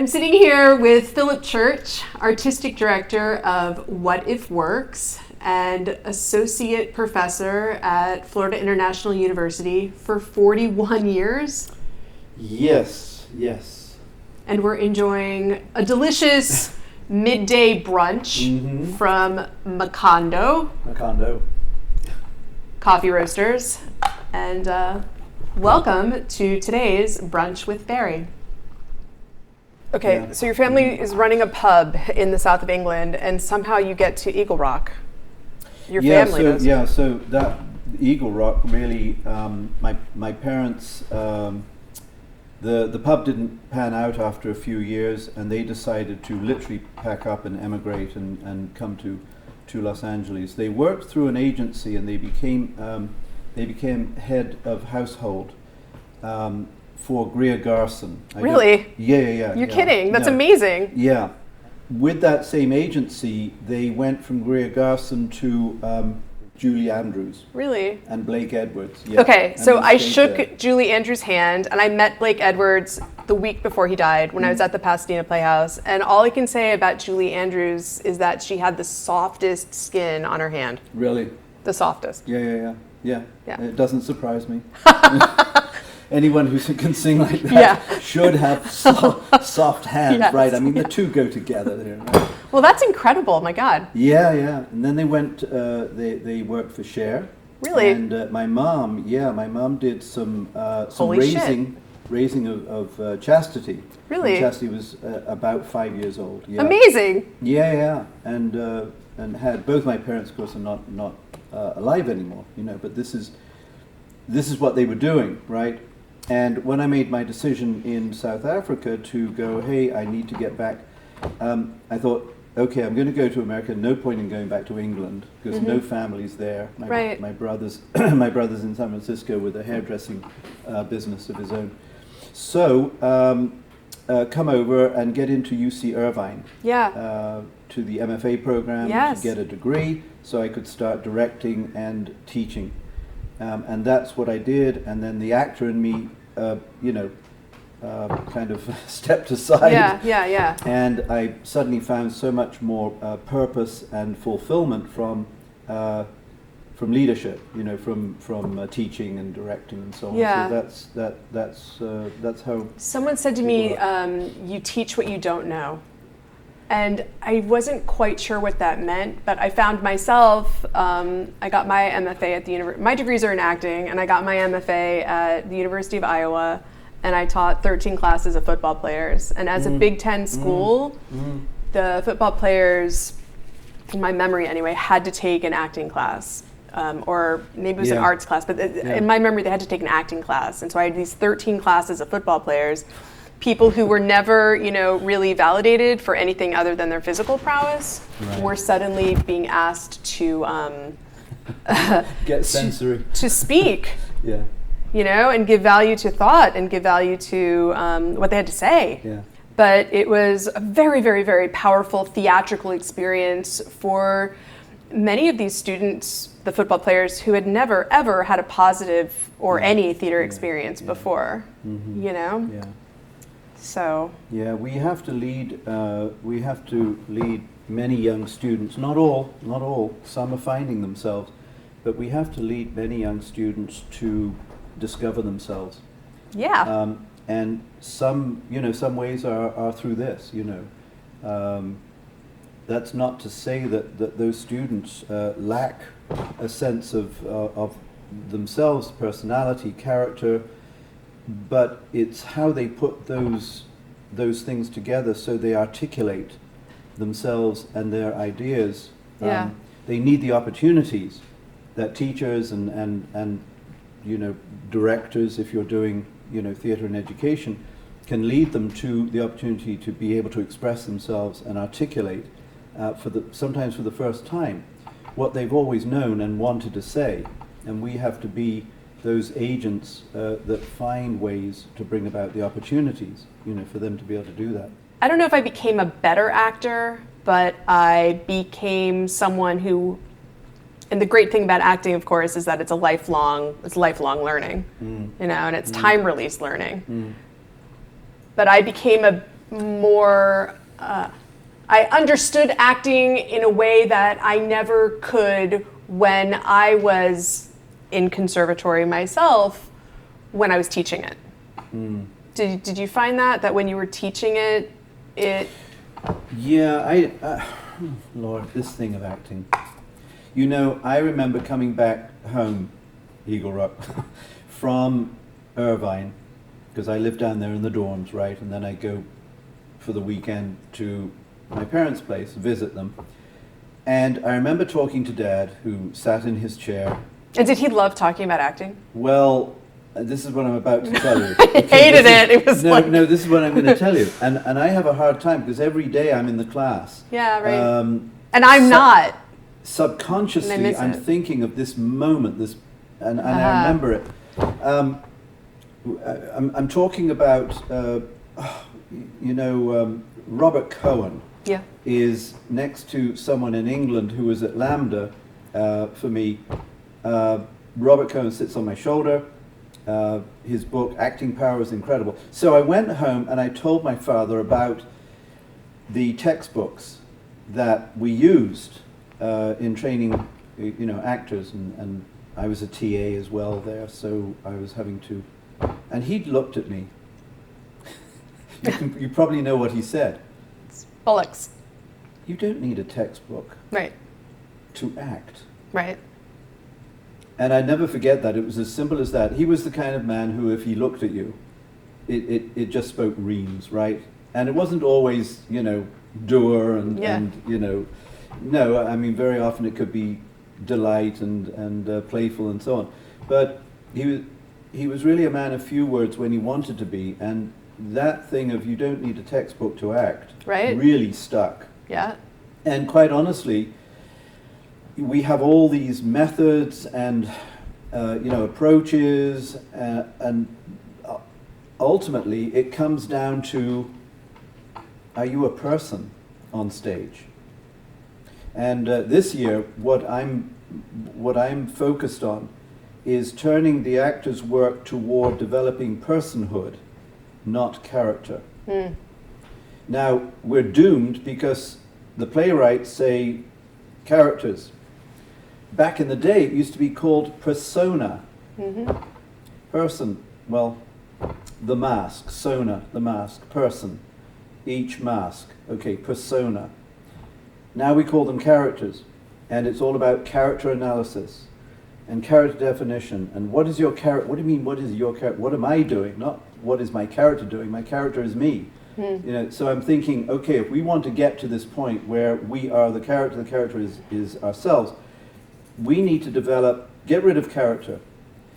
I'm sitting here with Phillip Church, Artistic Director of What If Works and Associate Professor at Florida International University for 41 years. Yes. And we're enjoying a delicious midday brunch from Macondo Coffee Roasters. And welcome to today's Brunch with Bari. Okay, so your family is running a pub in the south of England, and somehow you get to Eagle Rock. Your family does. Yeah, so that Eagle Rock really, my parents, the pub didn't pan out after a few years, and they decided to literally pack up and emigrate and come to Los Angeles. They worked through an agency, and they became head of household for Greer Garson. Really? Yeah. You're kidding? That's amazing. Yeah. With that same agency, they went from Greer Garson to Julie Andrews. Really? And Blake Edwards. Yeah. Okay, and so I shook Julie Andrews' hand, and I met Blake Edwards the week before he died when I was at the Pasadena Playhouse. And all I can say about Julie Andrews is that she had the softest skin on her hand. Really? The softest. Yeah. It doesn't surprise me. Anyone who can sing like that should have soft hands, yes. Right? I mean, the two go together there. Right? Well, that's incredible. My God. Yeah. And then they went. They worked for Cher. Really? And my mom did some Holy raising of Chastity. Really? And Chastity was about 5 years old. Yeah. Amazing. Yeah. And had both my parents, of course, are not alive anymore. But this is what they were doing, right? And when I made my decision in South Africa to go, hey, I need to get back, I thought, okay, I'm going to go to America. No point in going back to England because no family's there. My brother's in San Francisco with a hairdressing business of his own. So come over and get into UC Irvine. Yeah. To the MFA program to get a degree, so I could start directing and teaching. And that's what I did, and then the actor in me, kind of stepped aside. Yeah. And I suddenly found so much more purpose and fulfillment from leadership, from teaching and directing and so on. Yeah. So that's how. Someone said to me, "You teach what you don't know." And I wasn't quite sure what that meant, but I found myself, I got my MFA at the university. My degrees are in acting, and I got my MFA at the University of Iowa, and I taught 13 classes of football players. And as a Big Ten school, the football players, in my memory anyway, had to take an acting class. Or maybe it was an arts class, but in my memory they had to take an acting class. And so I had these 13 classes of football players, people who were never, really validated for anything other than their physical prowess, were suddenly being asked to get sensory, to speak, and give value to thought and give value to what they had to say. Yeah. But it was a very, very, very powerful theatrical experience for many of these students, the football players, who had never ever had a positive or any theater experience before. Yeah. So we have to lead. Many young students. Not all. Some are finding themselves, but we have to lead many young students to discover themselves. Yeah. And some ways are through this. That's not to say that those students lack a sense of themselves, personality, character. But it's how they put those things together so they articulate themselves and their ideas. They need the opportunities that teachers and directors, if you're doing theater and education, can lead them to the opportunity to be able to express themselves and articulate sometimes for the first time what they've always known and wanted to say. And we have to be those agents that find ways to bring about the opportunities, for them to be able to do that. I don't know if I became a better actor, but I became someone who, and the great thing about acting, of course, is that it's lifelong learning, and it's time-released learning. But I became a more, I understood acting in a way that I never could when I was in conservatory myself, when I was teaching it. Did you find that when you were teaching it, Yeah, Lord, this thing of acting. You know, I remember coming back home, Eagle Rock, from Irvine, because I lived down there in the dorms, right? And then I go for the weekend to my parents' place, visit them. And I remember talking to Dad, who sat in his chair. And did he love talking about acting? Well, this is what I'm about to tell you. I hated it. It was no, this is what I'm going to tell you. And I have a hard time because every day I'm in the class. Yeah, right. And I'm not. Subconsciously, I'm thinking of this moment, and I remember it. I'm talking about, Robert Cohen. Yeah. Is next to someone in England who was at Lambda for me. Robert Cohen sits on my shoulder. His book, Acting Power, is incredible. So I went home and I told my father about the textbooks that we used in training, actors, and I was a TA as well there, so I was having to. And he looked at me. You probably know what he said. Bullocks. You don't need a textbook. Right. To act. Right. And I never forget that. It was as simple as that. He was the kind of man who, if he looked at you, it just spoke reams, right? And it wasn't always, dour and no, I mean, very often it could be delight and playful and so on. But he was really a man of few words when he wanted to be, and that thing of you don't need a textbook to act really stuck. Yeah. And quite honestly, we have all these methods and approaches, and ultimately it comes down to, are you a person on stage? And this year, what I'm focused on is turning the actor's work toward developing personhood, not character. Now, we're doomed because the playwrights say characters. Back in the day, it used to be called persona. Person, well, the mask, sona, the mask, person, each mask, okay, persona. Now we call them characters, and it's all about character analysis and character definition. And what is your character? What do you mean, what is your character? What am I doing? Not what is my character doing? My character is me. So I'm thinking, okay, if we want to get to this point where we are the character is ourselves, we need to get rid of character.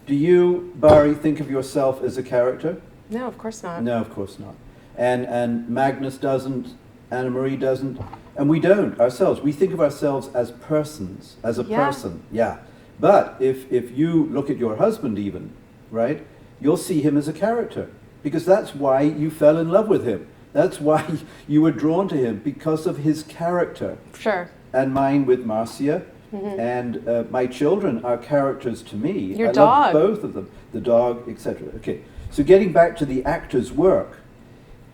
Do you, Bari, think of yourself as a character? No, of course not. No, of course not. And Magnus doesn't, Anna Marie doesn't, and we don't ourselves. We think of ourselves as persons, as a person. Yeah. But if you look at your husband even, right, you'll see him as a character, because that's why you fell in love with him. That's why you were drawn to him, because of his character. Sure. And mine with Marcia. And my children are characters to me. Your I dog. love both of them, the dog, etc. Okay, so getting back to the actor's work,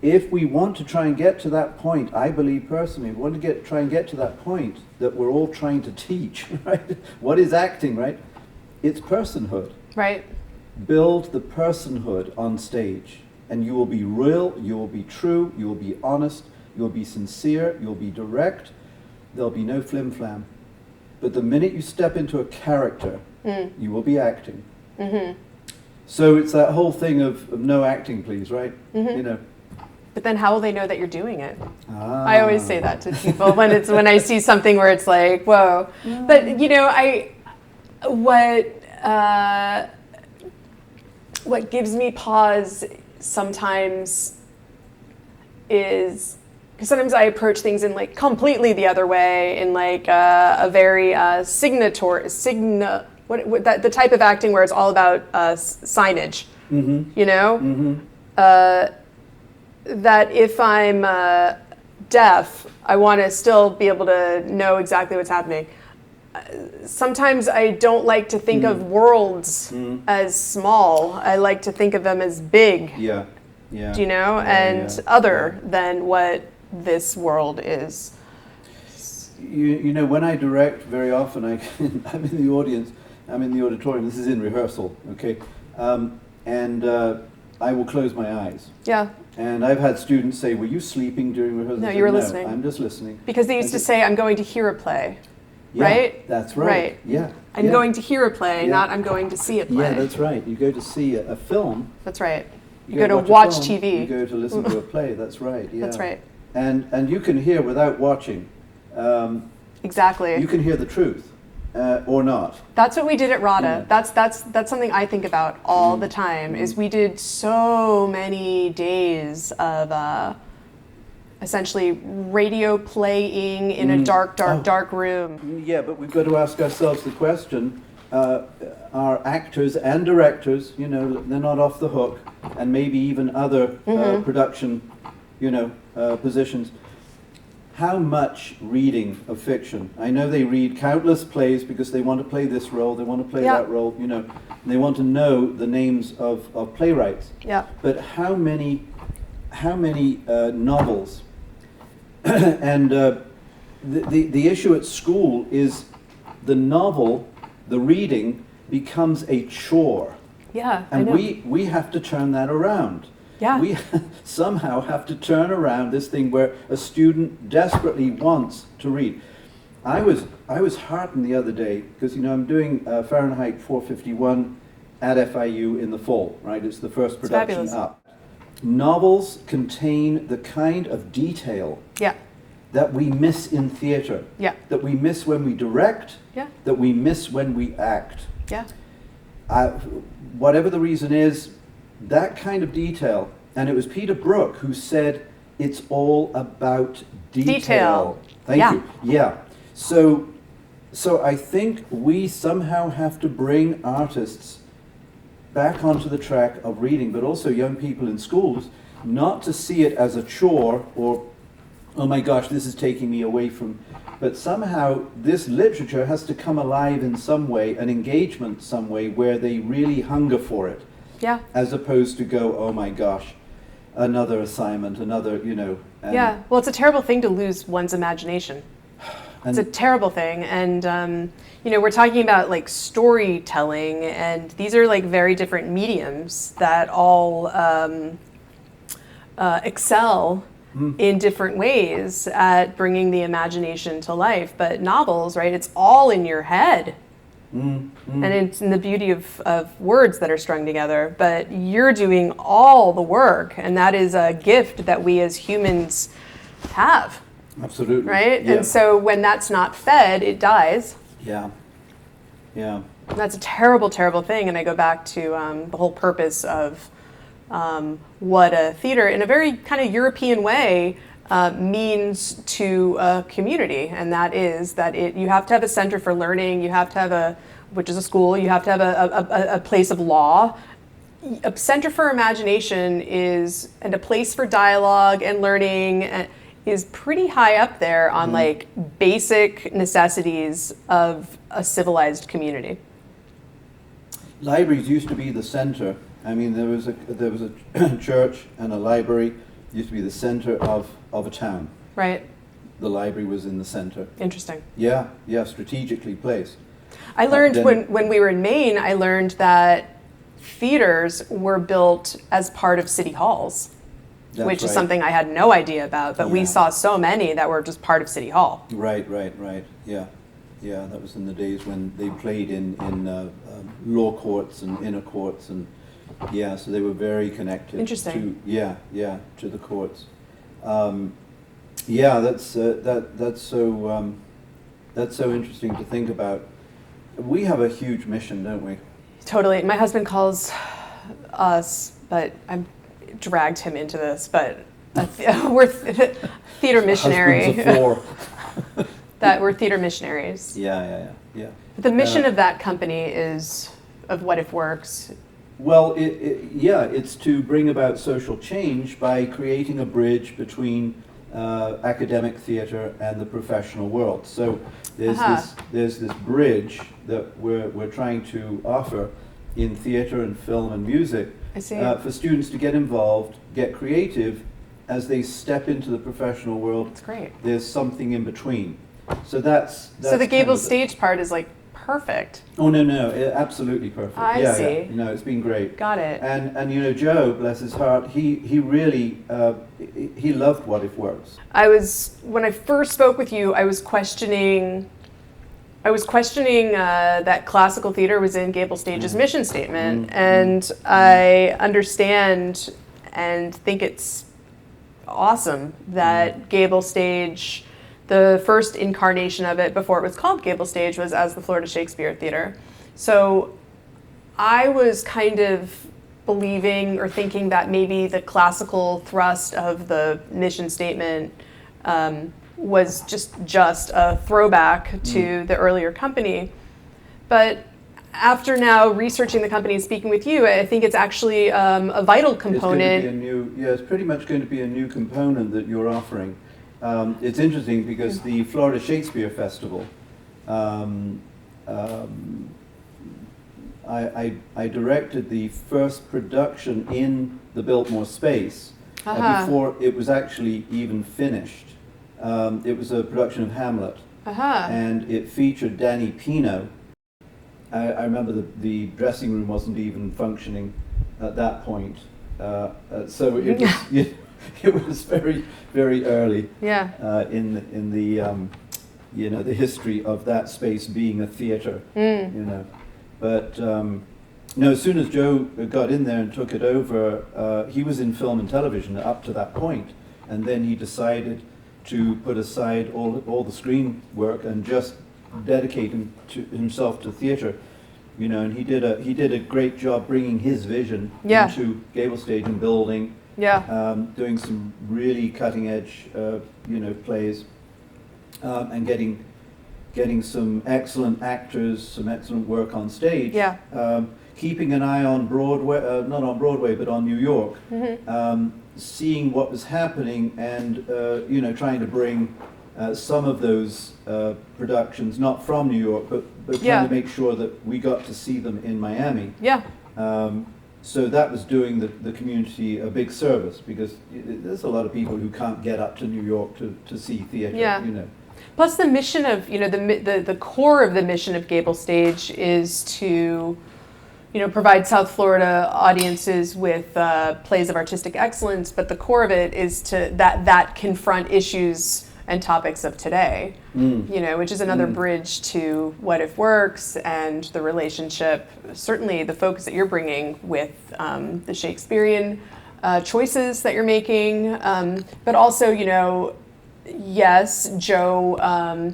if we want to try and get to that point, I believe personally, we want to try and get to that point that we're all trying to teach, right? What is acting, right? It's personhood. Right. Build the personhood on stage, and you will be real, you will be true, you will be honest, you will be sincere, you'll be direct, there'll be no flim-flam. But the minute you step into a character, you will be acting. So it's that whole thing of no acting, please, right? But then how will they know that you're doing it? I always say that to people when I see something where it's like, whoa. But what gives me pause sometimes is, because sometimes I approach things in like completely the other way, in like a very the type of acting where it's all about signage, that if I'm deaf, I want to still be able to know exactly what's happening. Sometimes I don't like to think of worlds as small. I like to think of them as big. Yeah. Yeah. Do you know? And other than what this world is. You know, when I direct, very often I'm in the audience, I'm in the auditorium, this is in rehearsal, okay? And I will close my eyes. Yeah. And I've had students say, were you sleeping during rehearsal? No, you were listening. I'm just listening. Because they used to say, I'm going to hear a play, yeah, right? That's right. Right. Yeah. I'm going to hear a play, not I'm going to see a play. Yeah, that's right. You go to see a film. That's right. You go to watch film, TV. You go to listen to a play, that's right. Yeah. That's right. And you can hear without watching. Exactly. You can hear the truth. Or not. That's what we did at RADA. Yeah. That's something I think about all the time. Is we did so many days of essentially radio playing in a dark room. Yeah, but we've got to ask ourselves the question: are actors and directors, you know, they're not off the hook, and maybe even other production, you know, positions. How much reading of fiction? I know they read countless plays because they want to play this role, they want to play that role, you know, and they want to know the names of playwrights. Yeah. But how many novels? And the issue at school is the novel, the reading, becomes a chore. Yeah. And I know. we have to turn that around. Yeah. We somehow have to turn around this thing where a student desperately wants to read. I was heartened the other day because, you know, I'm doing Fahrenheit 451 at FIU in the fall, right? It's the first production up. Novels contain the kind of detail that we miss in theater, that we miss when we direct, that we miss when we act. Yeah. Whatever the reason is, that kind of detail, and it was Peter Brook who said it's all about detail. Thank you. Yeah. So I think we somehow have to bring artists back onto the track of reading, but also young people in schools, not to see it as a chore or, oh my gosh, this is taking me away from, but somehow this literature has to come alive in some way, an engagement some way where they really hunger for it. Yeah. As opposed to go, oh my gosh, another assignment, another, you know. Yeah. Well, it's a terrible thing to lose one's imagination. It's a terrible thing. And, you know, we're talking about like storytelling, and these are like very different mediums that all excel in different ways at bringing the imagination to life. But novels, right, it's all in your head. And it's in the beauty of words that are strung together, but you're doing all the work, and that is a gift that we as humans have. Absolutely. Right? Yeah. And so when that's not fed, it dies. Yeah. Yeah. And that's a terrible, terrible thing. And I go back to the whole purpose of what a theater, in a very kind of European way, means to a community, and that is that you have to have a center for learning, you have to have which is a school, you have to have a place of law. A center for imagination and a place for dialogue and learning is pretty high up there on like basic necessities of a civilized community. Libraries used to be the center. I mean, there was a church and a library used to be the center of a town. Right. The library was in the center. Interesting. Yeah, strategically placed. I learned when we were in Maine, I learned that theaters were built as part of city halls, which is something I had no idea about, but we saw so many that were just part of City Hall. Right. Yeah, that was in the days when they played in law courts and inner courts, and so they were very connected. Interesting. To the courts. That's so interesting to think about. We have a huge mission, don't we? Totally. My husband calls us, but I dragged him into this, but we're theater missionary. That we're theater missionaries. Yeah. The mission of that company is, of What If Works. Well, it's to bring about social change by creating a bridge between academic theater and the professional world. So there's this bridge that we're trying to offer, in theatre and film and music I see. for students to get involved, get creative. As they step into the professional world, That's great. there's something in between. So that's So the kind of GableStage part is like perfect. Oh no, absolutely perfect. I see. Yeah. No, it's been great. Got it. And you know, Joe, bless his heart, he really he loved What If Works. When I first spoke with you, I was questioning that classical theater was in GableStage's mission statement, and I understand and think it's awesome that GableStage, the first incarnation of it before it was called GableStage, was as the Florida Shakespeare Theater. So I was kind of believing or thinking that maybe the classical thrust of the mission statement was just a throwback to the earlier company. But after now researching the company and speaking with you, I think it's actually a vital component. It's pretty much going to be a new component that you're offering. It's interesting because the Florida Shakespeare Festival, I directed the first production in the Biltmore space before it was actually even finished. It was a production of Hamlet, and it featured Danny Pino. I remember the dressing room wasn't even functioning at that point, so it was it was very, very early in the the history of that space being a theater. But no, as soon as Joe got in there and took it over, he was in film and television up to that point, and then he decided to put aside all the screen work and just dedicate himself to theater, and he did a great job bringing his vision into GableStage and building, doing some really cutting edge, plays, and getting some excellent actors, some excellent work on stage. Keeping an eye on Broadway, not on Broadway, but on New York, seeing what was happening, and trying to bring some of those productions, not from New York, but trying to make sure that we got to see them in Miami. So that was doing the community a big service, because there's a lot of people who can't get up to New York to see theater. Plus, the mission of the core of the mission of GableStage is to provide South Florida audiences with plays of artistic excellence, but the core of it is that confront issues and topics of today, which is another bridge to What If Works and the relationship, certainly the focus that you're bringing with the Shakespearean choices that you're making, but also, yes, Joe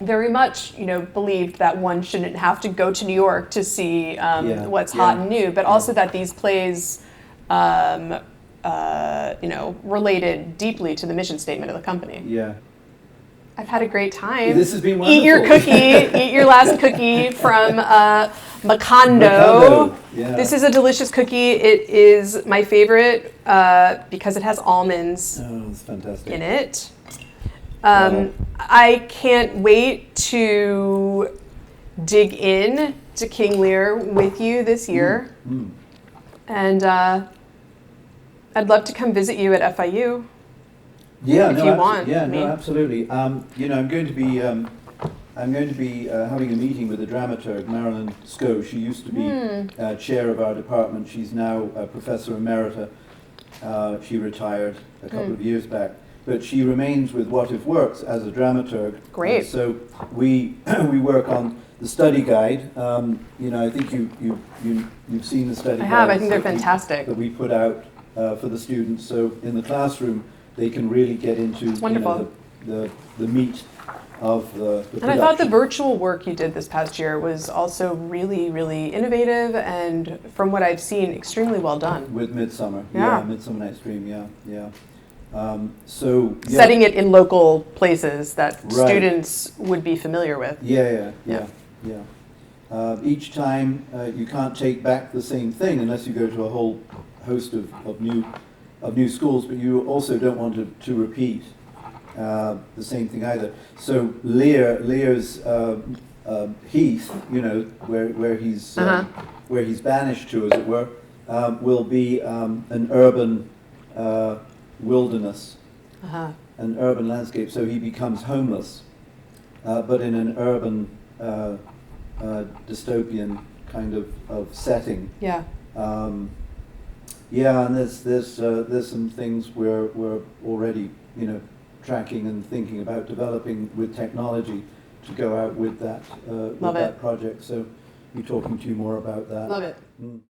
very much, believed that one shouldn't have to go to New York to see what's hot and new, but also that these plays, related deeply to the mission statement of the company. I've had a great time. This has been wonderful. Eat your cookie. Eat your last cookie from Macondo. This is a delicious cookie. It is my favorite because it has almonds it's fantastic. in it. I can't wait to dig in to King Lear with you this year. And I'd love to come visit you at FIU. If you want. Absolutely. I'm going to be having a meeting with the dramaturg, Marilyn Scoe. She used to be chair of our department. She's now a professor emerita. She retired a couple of years back, but she remains with What If Works as a dramaturg. Great. So we work on the study guide. I think you've seen the study guide. I have. I think they're fantastic. That we put out for the students. So in the classroom, they can really get into the meat of the production. And I thought the virtual work you did this past year was also really, really innovative, and from what I've seen, extremely well done. With Midsummer. Midsummer Night's Dream, Setting it in local places that students would be familiar with. Each time you can't take back the same thing unless you go to a whole host of new schools, but you also don't want to repeat the same thing either. So Lear's heath, you know, where he's banished to, as it were, will be an urban wilderness, an urban landscape. So he becomes homeless, but in an urban dystopian kind of setting. Yeah. Yeah, and there's some things we're already, you know, tracking and thinking about developing with technology to go out with that Love it. project. So, be talking to you more about that. Love it. Mm.